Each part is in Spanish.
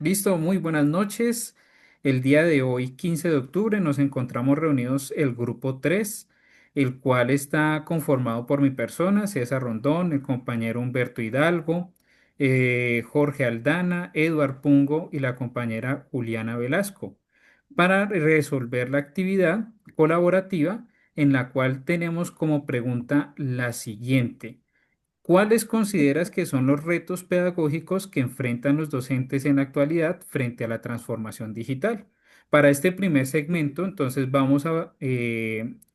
Listo, muy buenas noches. El día de hoy, 15 de octubre, nos encontramos reunidos el grupo 3, el cual está conformado por mi persona, César Rondón, el compañero Humberto Hidalgo, Jorge Aldana, Eduard Pungo y la compañera Juliana Velasco, para resolver la actividad colaborativa en la cual tenemos como pregunta la siguiente. ¿Cuáles consideras que son los retos pedagógicos que enfrentan los docentes en la actualidad frente a la transformación digital? Para este primer segmento, entonces vamos a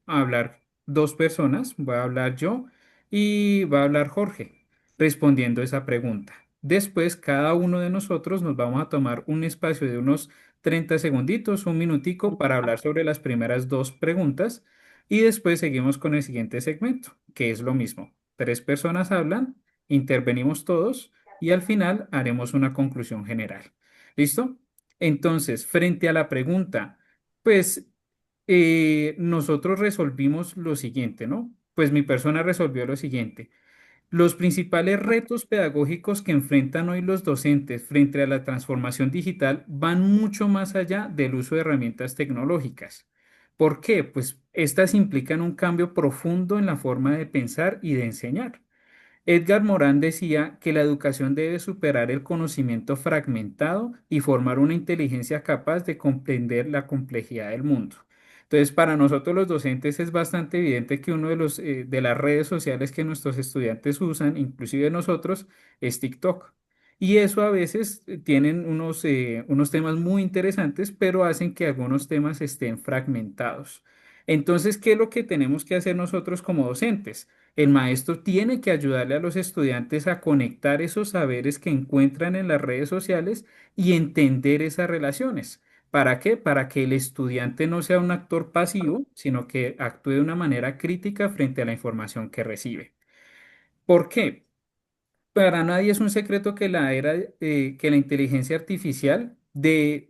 hablar dos personas, voy a hablar yo y va a hablar Jorge, respondiendo esa pregunta. Después, cada uno de nosotros nos vamos a tomar un espacio de unos 30 segunditos, un minutico para hablar sobre las primeras dos preguntas y después seguimos con el siguiente segmento, que es lo mismo. Tres personas hablan, intervenimos todos y al final haremos una conclusión general. ¿Listo? Entonces, frente a la pregunta, pues nosotros resolvimos lo siguiente, ¿no? Pues mi persona resolvió lo siguiente. Los principales retos pedagógicos que enfrentan hoy los docentes frente a la transformación digital van mucho más allá del uso de herramientas tecnológicas. ¿Por qué? Pues estas implican un cambio profundo en la forma de pensar y de enseñar. Edgar Morán decía que la educación debe superar el conocimiento fragmentado y formar una inteligencia capaz de comprender la complejidad del mundo. Entonces, para nosotros los docentes es bastante evidente que uno de las redes sociales que nuestros estudiantes usan, inclusive nosotros, es TikTok. Y eso a veces tienen unos temas muy interesantes, pero hacen que algunos temas estén fragmentados. Entonces, ¿qué es lo que tenemos que hacer nosotros como docentes? El maestro tiene que ayudarle a los estudiantes a conectar esos saberes que encuentran en las redes sociales y entender esas relaciones. ¿Para qué? Para que el estudiante no sea un actor pasivo, sino que actúe de una manera crítica frente a la información que recibe. ¿Por qué? Para nadie es un secreto que que la inteligencia artificial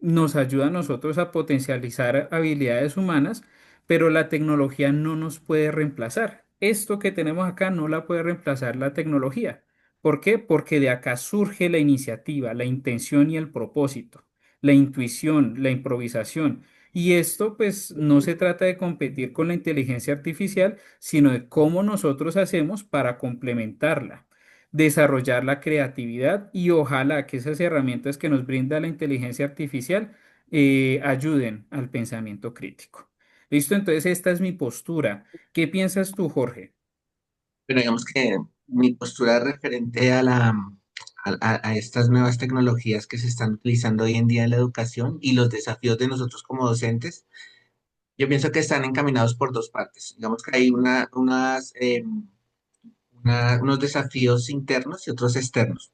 nos ayuda a nosotros a potencializar habilidades humanas, pero la tecnología no nos puede reemplazar. Esto que tenemos acá no la puede reemplazar la tecnología. ¿Por qué? Porque de acá surge la iniciativa, la intención y el propósito, la intuición, la improvisación. Y esto pues no se trata de competir con la inteligencia artificial, sino de cómo nosotros hacemos para complementarla, desarrollar la creatividad y ojalá que esas herramientas que nos brinda la inteligencia artificial ayuden al pensamiento crítico. ¿Listo? Entonces esta es mi postura. ¿Qué piensas tú, Jorge? Pero digamos que mi postura referente a estas nuevas tecnologías que se están utilizando hoy en día en la educación y los desafíos de nosotros como docentes, yo pienso que están encaminados por dos partes. Digamos que hay unos desafíos internos y otros externos.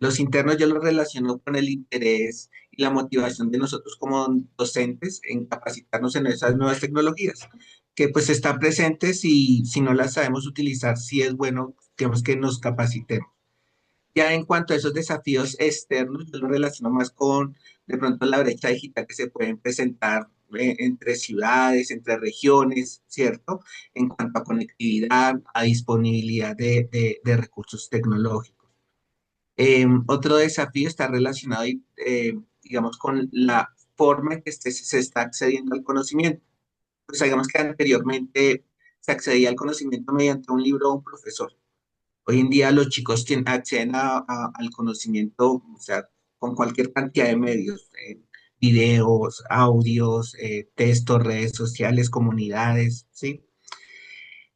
Los internos yo los relaciono con el interés y la motivación de nosotros como docentes en capacitarnos en esas nuevas tecnologías, que pues están presentes y si no las sabemos utilizar, sí es bueno digamos, que nos capacitemos. Ya en cuanto a esos desafíos externos, yo lo relaciono más con de pronto la brecha digital que se pueden presentar entre ciudades, entre regiones, ¿cierto? En cuanto a conectividad, a disponibilidad de recursos tecnológicos. Otro desafío está relacionado, digamos, con la forma en que se está accediendo al conocimiento. Pues digamos que anteriormente se accedía al conocimiento mediante un libro o un profesor. Hoy en día los chicos acceden al conocimiento, o sea, con cualquier cantidad de medios, videos, audios, textos, redes sociales, comunidades, ¿sí?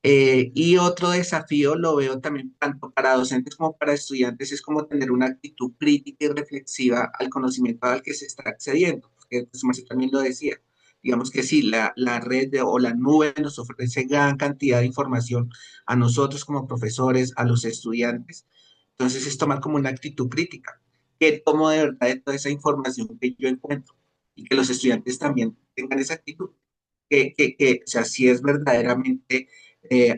Y otro desafío lo veo también tanto para docentes como para estudiantes, es como tener una actitud crítica y reflexiva al conocimiento al que se está accediendo, porque pues, Marcelo también lo decía. Digamos que sí, la red o la nube nos ofrece gran cantidad de información a nosotros como profesores, a los estudiantes. Entonces es tomar como una actitud crítica. ¿Qué tomo de verdad de toda esa información que yo encuentro? Y que los estudiantes también tengan esa actitud. O sea, si es verdaderamente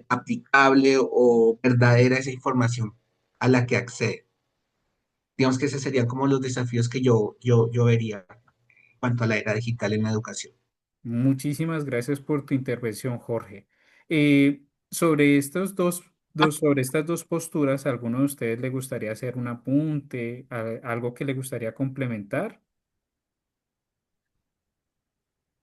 aplicable o verdadera esa información a la que accede. Digamos que esos serían como los desafíos que yo vería en cuanto a la era digital en la educación. Muchísimas gracias por tu intervención, Jorge. Sobre sobre estas dos posturas, ¿a alguno de ustedes le gustaría hacer un apunte, algo que le gustaría complementar?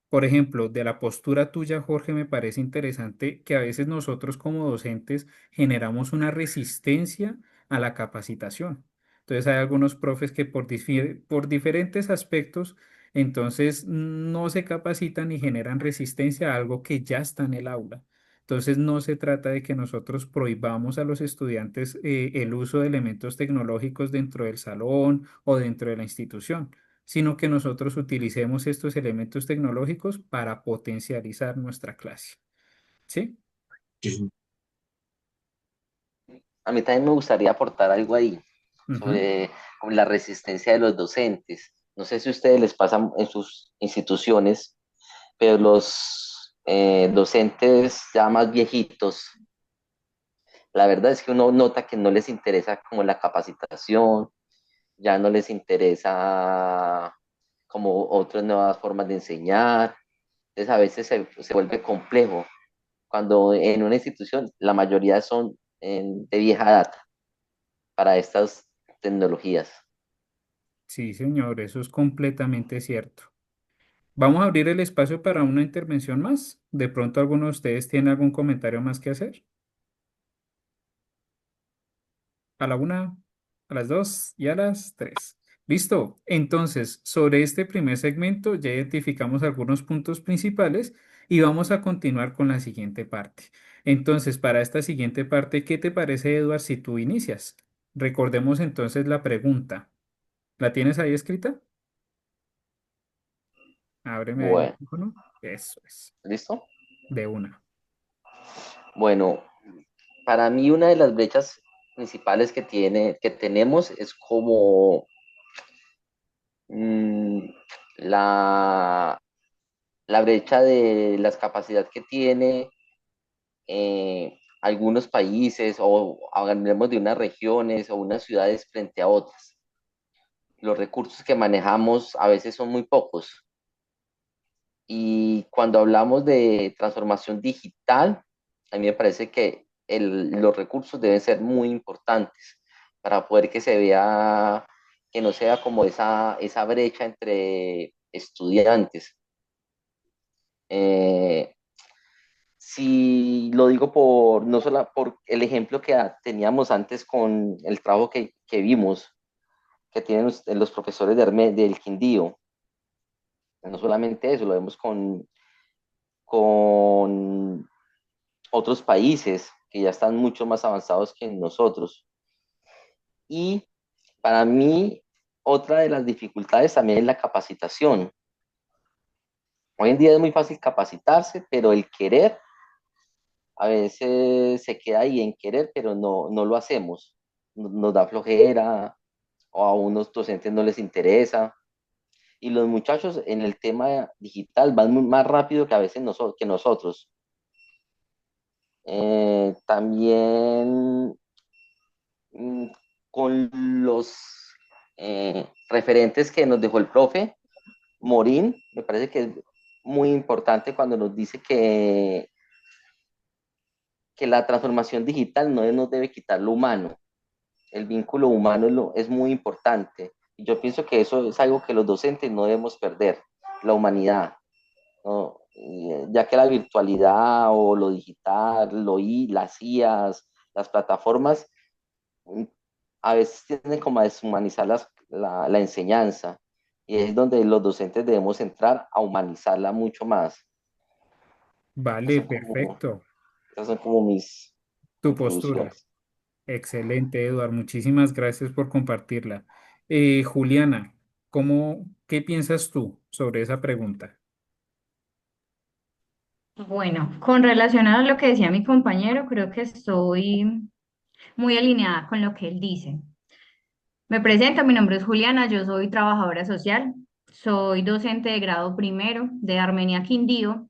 Por ejemplo, de la postura tuya, Jorge, me parece interesante que a veces nosotros como docentes generamos una resistencia a la capacitación. Entonces hay algunos profes que por diferentes aspectos, entonces no se capacitan y generan resistencia a algo que ya está en el aula. Entonces no se trata de que nosotros prohibamos a los estudiantes el uso de elementos tecnológicos dentro del salón o dentro de la institución, sino que nosotros utilicemos estos elementos tecnológicos para potencializar nuestra clase. ¿Sí? Sí. A mí también me gustaría aportar algo ahí Ujú. sobre la resistencia de los docentes. No sé si a ustedes les pasa en sus instituciones, pero los docentes ya más viejitos, la verdad es que uno nota que no les interesa como la capacitación, ya no les interesa como otras nuevas formas de enseñar. Entonces a veces se vuelve complejo cuando en una institución la mayoría son de vieja data para estas tecnologías. Sí, señor, eso es completamente cierto. Vamos a abrir el espacio para una intervención más. De pronto alguno de ustedes tiene algún comentario más que hacer. A la una, a las dos y a las tres. Listo. Entonces, sobre este primer segmento ya identificamos algunos puntos principales y vamos a continuar con la siguiente parte. Entonces, para esta siguiente parte, ¿qué te parece, Eduard, si tú inicias? Recordemos entonces la pregunta. ¿La tienes ahí escrita? Ábreme el Bueno, micrófono. Eso es. ¿listo? De una. Bueno, para mí una de las brechas principales que tenemos es como mm, la, la brecha de las capacidades que tiene algunos países o hablemos de unas regiones o unas ciudades frente a otras. Los recursos que manejamos a veces son muy pocos. Y cuando hablamos de transformación digital, a mí me parece que los recursos deben ser muy importantes para poder que se vea, que no sea como esa brecha entre estudiantes. Eh, si lo digo por, no solo por el ejemplo que teníamos antes con el trabajo que vimos, que tienen los profesores del Quindío, no solamente eso, lo vemos con otros países que ya están mucho más avanzados que nosotros. Y para mí, otra de las dificultades también es la capacitación. Hoy en día es muy fácil capacitarse, pero el querer a veces se queda ahí en querer, pero no lo hacemos. Nos da flojera o a unos docentes no les interesa. Y los muchachos en el tema digital van más rápido que a veces que nosotros. También mm, con los referentes que nos dejó el profe Morín, me parece que es muy importante cuando nos dice que la transformación digital no nos debe quitar lo humano. El vínculo humano es muy importante. Y yo pienso que eso es algo que los docentes no debemos perder, la humanidad, ¿no? Ya que la virtualidad o lo digital, las IAs, las plataformas, a veces tienden como a deshumanizar la enseñanza. Y es donde los docentes debemos entrar a humanizarla mucho más. Esas Vale, son como, perfecto. esas son como mis Tu postura. contribuciones. Excelente, Eduard. Muchísimas gracias por compartirla. Juliana, qué piensas tú sobre esa pregunta? Bueno, con relación a lo que decía mi compañero, creo que estoy muy alineada con lo que él dice. Me presento, mi nombre es Juliana, yo soy trabajadora social, soy docente de grado primero de Armenia Quindío.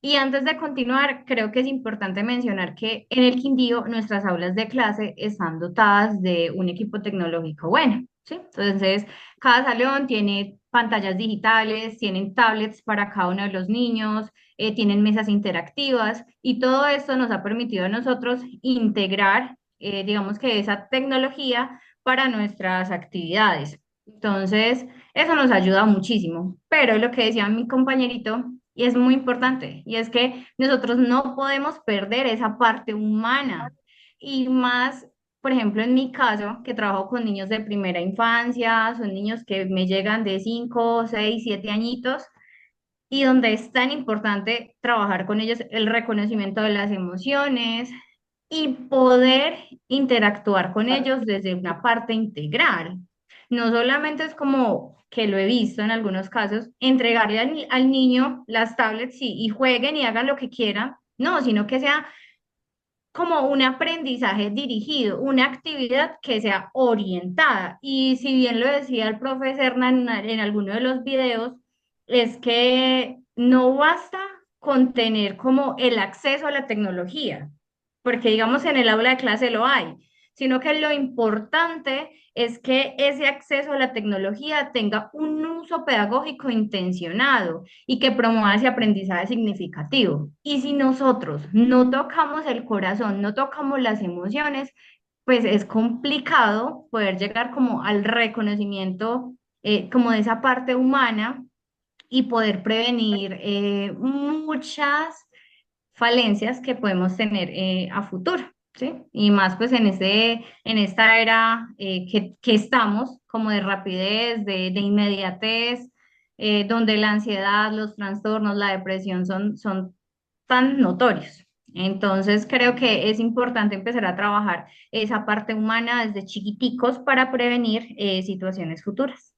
Y antes de continuar, creo que es importante mencionar que en el Quindío nuestras aulas de clase están dotadas de un equipo tecnológico bueno, ¿sí? Entonces, cada salón tiene pantallas digitales, tienen tablets para cada uno de los niños, tienen mesas interactivas y todo esto nos ha permitido a nosotros integrar, digamos que esa tecnología para nuestras actividades. Entonces, eso nos ayuda muchísimo. Pero lo que decía mi compañerito, y es muy importante, y es que nosotros no podemos perder esa parte humana. Y más, por ejemplo, en mi caso, que trabajo con niños de primera infancia, son niños que me llegan de 5, 6, 7 añitos, y donde es tan importante trabajar con ellos el reconocimiento de las emociones y poder interactuar con ellos desde una parte integral. No solamente es como que lo he visto en algunos casos, entregarle al niño las tablets y jueguen y hagan lo que quieran, no, sino que sea como un aprendizaje dirigido, una actividad que sea orientada. Y si bien lo decía el profesor Hernán en alguno de los videos, es que no basta con tener como el acceso a la tecnología, porque digamos en el aula de clase lo hay, sino que lo importante es que ese acceso a la tecnología tenga un uso pedagógico intencionado y que promueva ese aprendizaje significativo. Y si nosotros no tocamos el corazón, no tocamos las emociones, pues es complicado poder llegar como al reconocimiento como de esa parte humana y poder prevenir muchas falencias que podemos tener a futuro, ¿sí? Y más pues en esta era que estamos como de rapidez, de inmediatez, donde la ansiedad, los trastornos, la depresión son tan notorios. Entonces creo que es importante empezar a trabajar esa parte humana desde chiquiticos para prevenir situaciones futuras.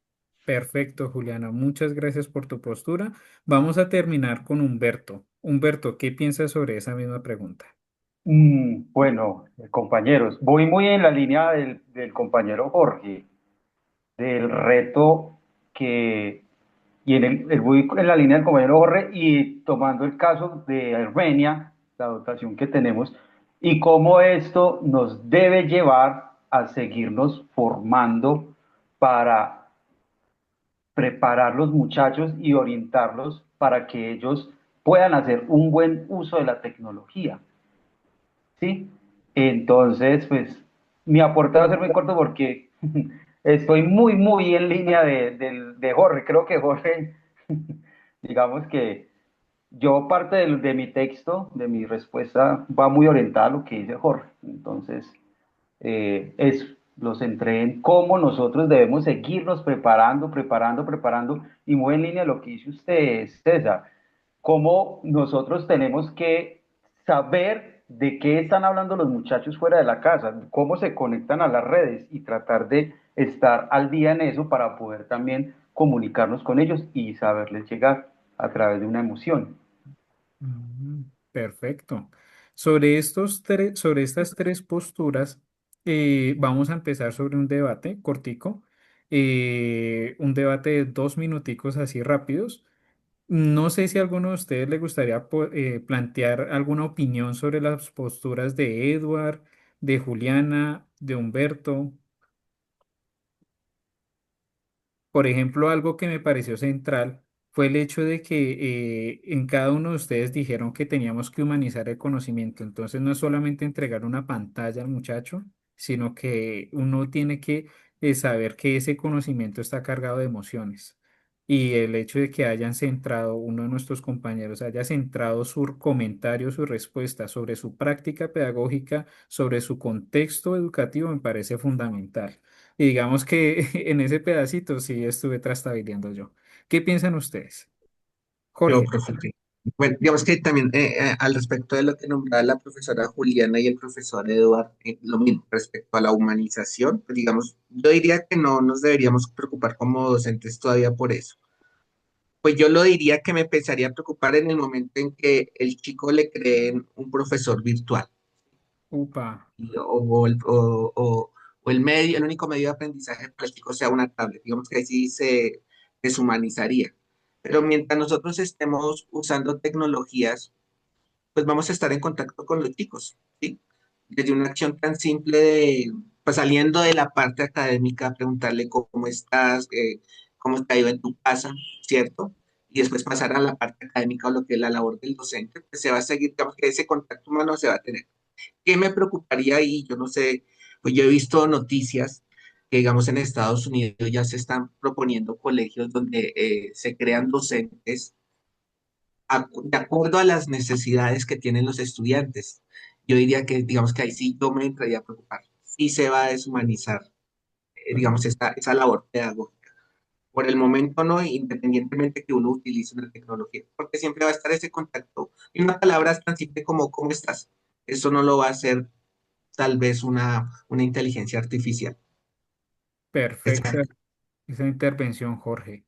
Perfecto, Juliana. Muchas gracias por tu postura. Vamos a terminar con Humberto. Humberto, ¿qué piensas sobre esa misma pregunta? Bueno, compañeros, voy muy en la línea del compañero Jorge, del reto que, y voy en la línea del compañero Jorge y tomando el caso de Armenia, la dotación que tenemos, y cómo esto nos debe llevar a seguirnos formando para preparar los muchachos y orientarlos para que ellos puedan hacer un buen uso de la tecnología. ¿Sí? Entonces, pues, mi aporte va a ser muy corto porque estoy muy en línea de Jorge. Creo que Jorge, digamos que yo parte de mi texto, de mi respuesta, va muy orientada a lo que dice Jorge. Entonces, lo centré en cómo nosotros debemos seguirnos preparando, y muy en línea a lo que dice usted, César, cómo nosotros tenemos que saber de qué están hablando los muchachos fuera de la casa, cómo se conectan a las redes y tratar de estar al día en eso para poder también comunicarnos con ellos y saberles llegar a través de una emoción. Perfecto. Sobre estas tres posturas, vamos a empezar sobre un debate cortico, un debate de 2 minuticos así rápidos. No sé si a alguno de ustedes le gustaría plantear alguna opinión sobre las posturas de Edward, de Juliana, de Humberto. Por ejemplo, algo que me pareció central fue el hecho de que en cada uno de ustedes dijeron que teníamos que humanizar el conocimiento. Entonces, no es solamente entregar una pantalla al muchacho, sino que uno tiene que saber que ese conocimiento está cargado de emociones. Y el hecho de que hayan centrado, uno de nuestros compañeros haya centrado su comentario, su respuesta sobre su práctica pedagógica, sobre su contexto educativo, me parece fundamental. Y digamos que en ese pedacito sí estuve trastabilando yo. ¿Qué piensan ustedes? Yo, Jorge. profe, sí. Bueno, digamos que también al respecto de lo que nombraba la profesora Juliana y el profesor Eduard, lo mismo respecto a la humanización, pues digamos, yo diría que no nos deberíamos preocupar como docentes todavía por eso. Pues yo lo diría que me empezaría a preocupar en el momento en que el chico le creen un profesor virtual Upa. o el medio, el único medio de aprendizaje práctico sea una tablet. Digamos que ahí sí se deshumanizaría. Pero mientras nosotros estemos usando tecnologías, pues vamos a estar en contacto con los chicos, ¿sí? Desde una acción tan simple de, pues saliendo de la parte académica, preguntarle cómo estás, cómo te ha ido en tu casa, ¿cierto? Y después pasar a la parte académica o lo que es la labor del docente, pues se va a seguir, digamos que ese contacto humano se va a tener. ¿Qué me preocuparía ahí? Yo no sé, pues yo he visto noticias, que digamos en Estados Unidos ya se están proponiendo colegios donde se crean docentes de acuerdo a las necesidades que tienen los estudiantes. Yo diría que, digamos que ahí sí yo me entraría a preocupar. Sí se va a deshumanizar, digamos, esa labor pedagógica. Por el momento no, independientemente que uno utilice una tecnología, porque siempre va a estar ese contacto. Y una palabra es tan simple como ¿cómo estás? Eso no lo va a hacer tal vez una inteligencia artificial. Perfecta esa intervención, Jorge.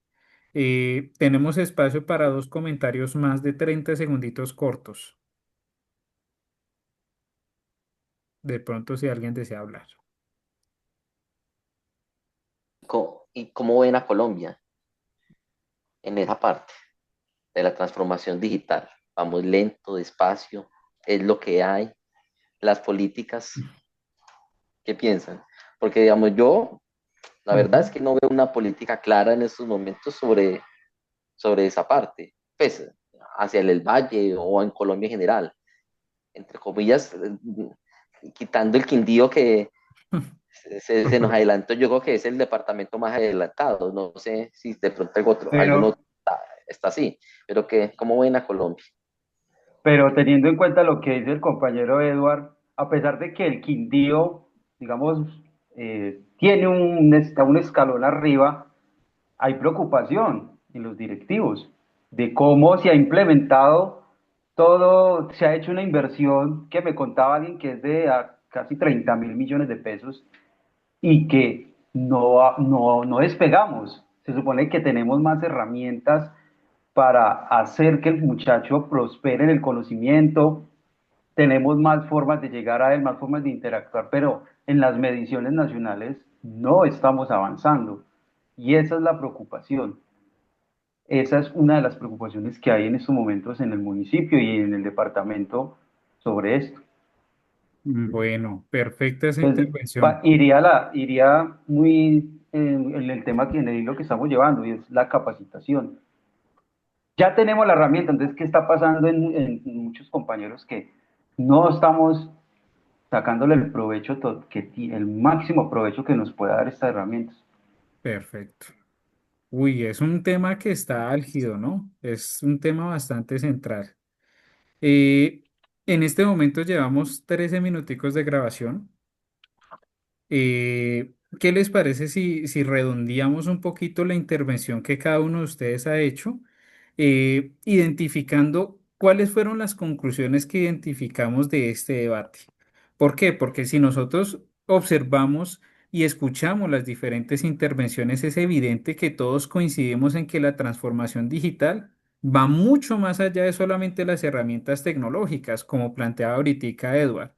Tenemos espacio para dos comentarios más de 30 segunditos cortos. De pronto, si alguien desea hablar. ¿Y cómo ven a Colombia en esa parte de la transformación digital? Vamos lento, despacio, es lo que hay, las políticas, ¿qué piensan? Porque, digamos, yo, la verdad es Ujú. que no veo una política clara en estos momentos sobre esa parte, pues, hacia el Valle o en Colombia en general. Entre comillas, quitando el Quindío que se nos adelantó, yo creo que es el departamento más adelantado, no sé si de pronto alguno Pero, está así, pero que, ¿cómo ven a Colombia? pero teniendo en cuenta lo que dice el compañero Edward, a pesar de que el Quindío, digamos, tiene está un escalón arriba, hay preocupación en los directivos de cómo se ha implementado todo, se ha hecho una inversión que me contaba alguien que es de casi 30.000 millones de pesos y que no despegamos. Se supone que tenemos más herramientas para hacer que el muchacho prospere en el conocimiento, tenemos más formas de llegar a él, más formas de interactuar, pero en las mediciones nacionales no estamos avanzando. Y esa es la preocupación. Esa es una de las preocupaciones que hay en estos momentos en el municipio y en el departamento sobre esto. Bueno, perfecta esa Entonces, intervención. iría muy en el tema que en el hilo que estamos llevando y es la capacitación. Ya tenemos la herramienta, entonces, ¿qué está pasando en muchos compañeros que no estamos sacándole el provecho, el máximo provecho que nos pueda dar estas herramientas? Perfecto. Uy, es un tema que está álgido, ¿no? Es un tema bastante central. Eh, en este momento llevamos 13 minuticos de grabación. ¿Qué les parece si redondeamos un poquito la intervención que cada uno de ustedes ha hecho, identificando cuáles fueron las conclusiones que identificamos de este debate? ¿Por qué? Porque si nosotros observamos y escuchamos las diferentes intervenciones, es evidente que todos coincidimos en que la transformación digital va mucho más allá de solamente las herramientas tecnológicas, como planteaba ahorita Edward.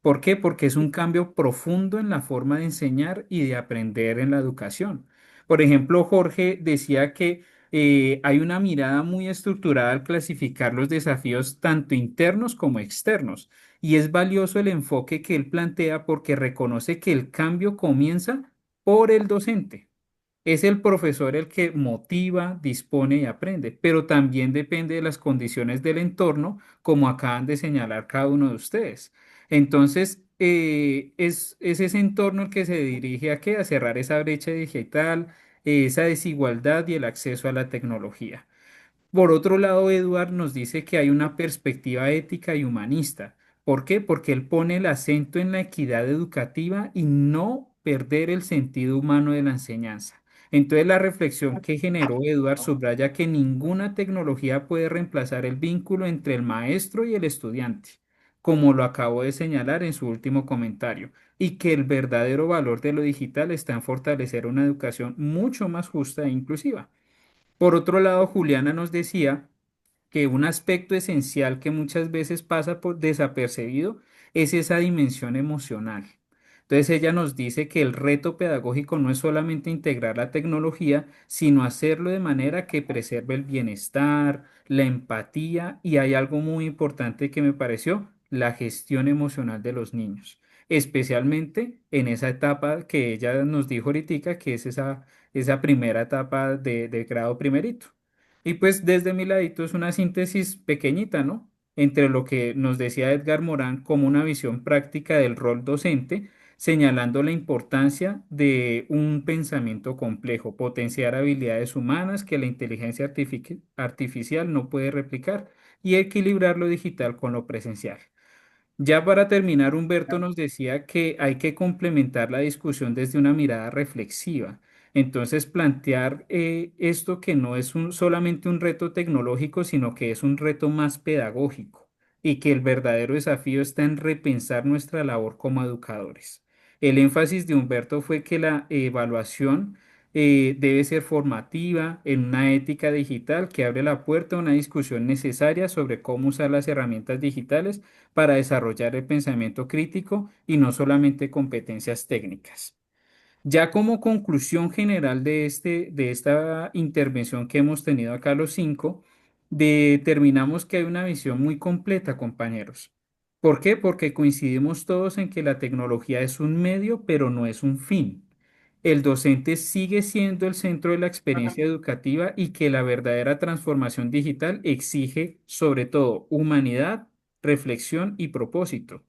¿Por qué? Porque es un cambio profundo en la forma de enseñar y de aprender en la educación. Por ejemplo, Jorge decía que hay una mirada muy estructurada al clasificar los desafíos tanto internos como externos. Y es valioso el enfoque que él plantea porque reconoce que el cambio comienza por el docente. Es el profesor el que motiva, dispone y aprende, pero también depende de las condiciones del entorno, como acaban de señalar cada uno de ustedes. Entonces, es ese entorno el que se dirige a qué, a cerrar esa brecha digital, esa desigualdad y el acceso a la tecnología. Por otro lado, Eduard nos dice que hay una perspectiva ética y humanista. ¿Por qué? Porque él pone el acento en la equidad educativa y no perder el sentido humano de la enseñanza. Entonces, la reflexión que generó Eduard subraya que ninguna tecnología puede reemplazar el vínculo entre el maestro y el estudiante, como lo acabo de señalar en su último comentario, y que el verdadero valor de lo digital está en fortalecer una educación mucho más justa e inclusiva. Por otro lado, Juliana nos decía que un aspecto esencial que muchas veces pasa por desapercibido es esa dimensión emocional. Entonces ella nos dice que el reto pedagógico no es solamente integrar la tecnología, sino hacerlo de manera que preserve el bienestar, la empatía y hay algo muy importante que me pareció, la gestión emocional de los niños, especialmente en esa etapa que ella nos dijo ahorita, que es esa primera etapa de grado primerito. Y pues desde mi ladito es una síntesis pequeñita, ¿no? Entre lo que nos decía Edgar Morán como una visión práctica del rol docente, señalando la importancia de un pensamiento complejo, potenciar habilidades humanas que la inteligencia artificial no puede replicar y equilibrar lo digital con lo presencial. Ya para terminar, Humberto nos decía que hay que complementar la discusión desde una mirada reflexiva. Entonces, plantear esto que no es solamente un reto tecnológico, sino que es un reto más pedagógico y que el verdadero desafío está en repensar nuestra labor como educadores. El énfasis de Humberto fue que la evaluación debe ser formativa en una ética digital que abre la puerta a una discusión necesaria sobre cómo usar las herramientas digitales para desarrollar el pensamiento crítico y no solamente competencias técnicas. Ya como conclusión general de esta intervención que hemos tenido acá los cinco, determinamos que hay una visión muy completa, compañeros. ¿Por qué? Porque coincidimos todos en que la tecnología es un medio, pero no es un fin. El docente sigue siendo el centro de la experiencia educativa y que la verdadera transformación digital exige, sobre todo, humanidad, reflexión y propósito.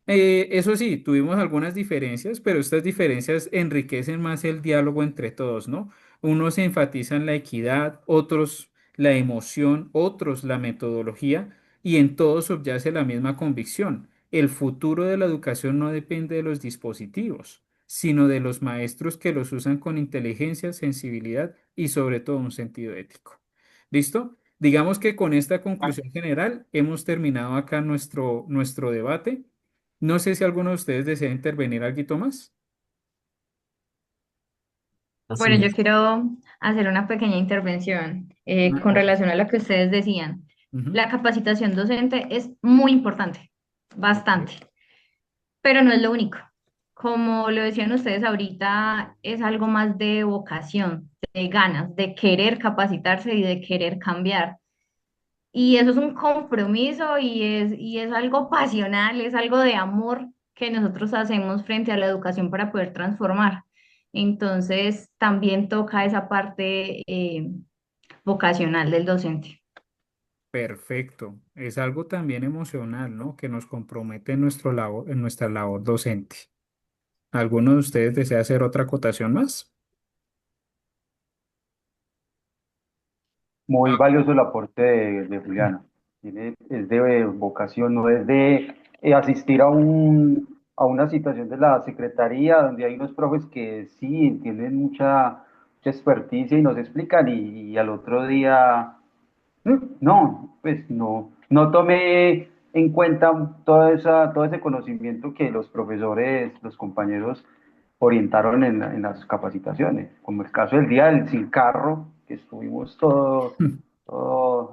Eso sí, tuvimos algunas diferencias, pero estas diferencias enriquecen más el diálogo entre todos, ¿no? Unos enfatizan la equidad, otros la emoción, otros la metodología, y en todos subyace la misma convicción. El futuro de la educación no depende de los dispositivos, sino de los maestros que los usan con inteligencia, sensibilidad y sobre todo un sentido ético. ¿Listo? Digamos que con esta conclusión general hemos terminado acá nuestro debate. No sé si alguno de ustedes desea intervenir algo más. Bueno, Así yo es. quiero hacer una pequeña intervención con Ok. relación a lo que ustedes decían. Ujú. La capacitación docente es muy importante, Ok. bastante, pero no es lo único. Como lo decían ustedes ahorita, es algo más de vocación, de ganas, de querer capacitarse y de querer cambiar. Y eso es un compromiso y es algo pasional, es algo de amor que nosotros hacemos frente a la educación para poder transformar. Entonces, también toca esa parte vocacional del docente. Perfecto. Es algo también emocional, ¿no? Que nos compromete en en nuestra labor docente. ¿Alguno de ustedes desea hacer otra acotación más? Muy valioso el aporte de Juliana. Es de vocación, no es de asistir a una situación de la secretaría donde hay unos profes que sí tienen mucha experticia y nos explican y al otro día, no, pues no tomé en cuenta todo ese conocimiento que los profesores, los compañeros orientaron en las capacitaciones, como el caso del día del sin carro, que estuvimos todo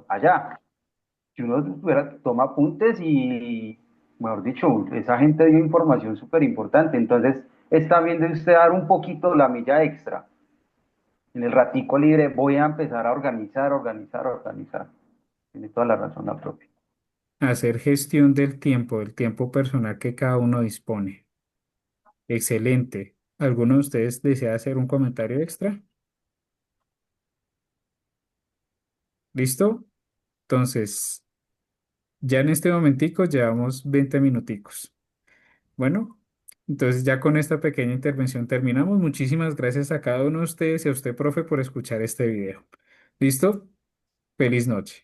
allá. Si uno toma apuntes y, mejor dicho, esa gente dio información súper importante, entonces es también de usted dar un poquito la milla extra. En el ratico libre voy a empezar a organizar. Tiene toda la razón la propia. Hacer gestión del tiempo personal que cada uno dispone. Excelente. ¿Alguno de ustedes desea hacer un comentario extra? ¿Listo? Entonces, ya en este momentico llevamos 20 minuticos. Bueno, entonces ya con esta pequeña intervención terminamos. Muchísimas gracias a cada uno de ustedes y a usted, profe, por escuchar este video. ¿Listo? Feliz noche.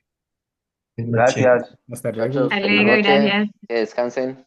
Buenas noches. Gracias. Hasta luego. Muchachos, Hasta feliz luego, noche, gracias. que descansen.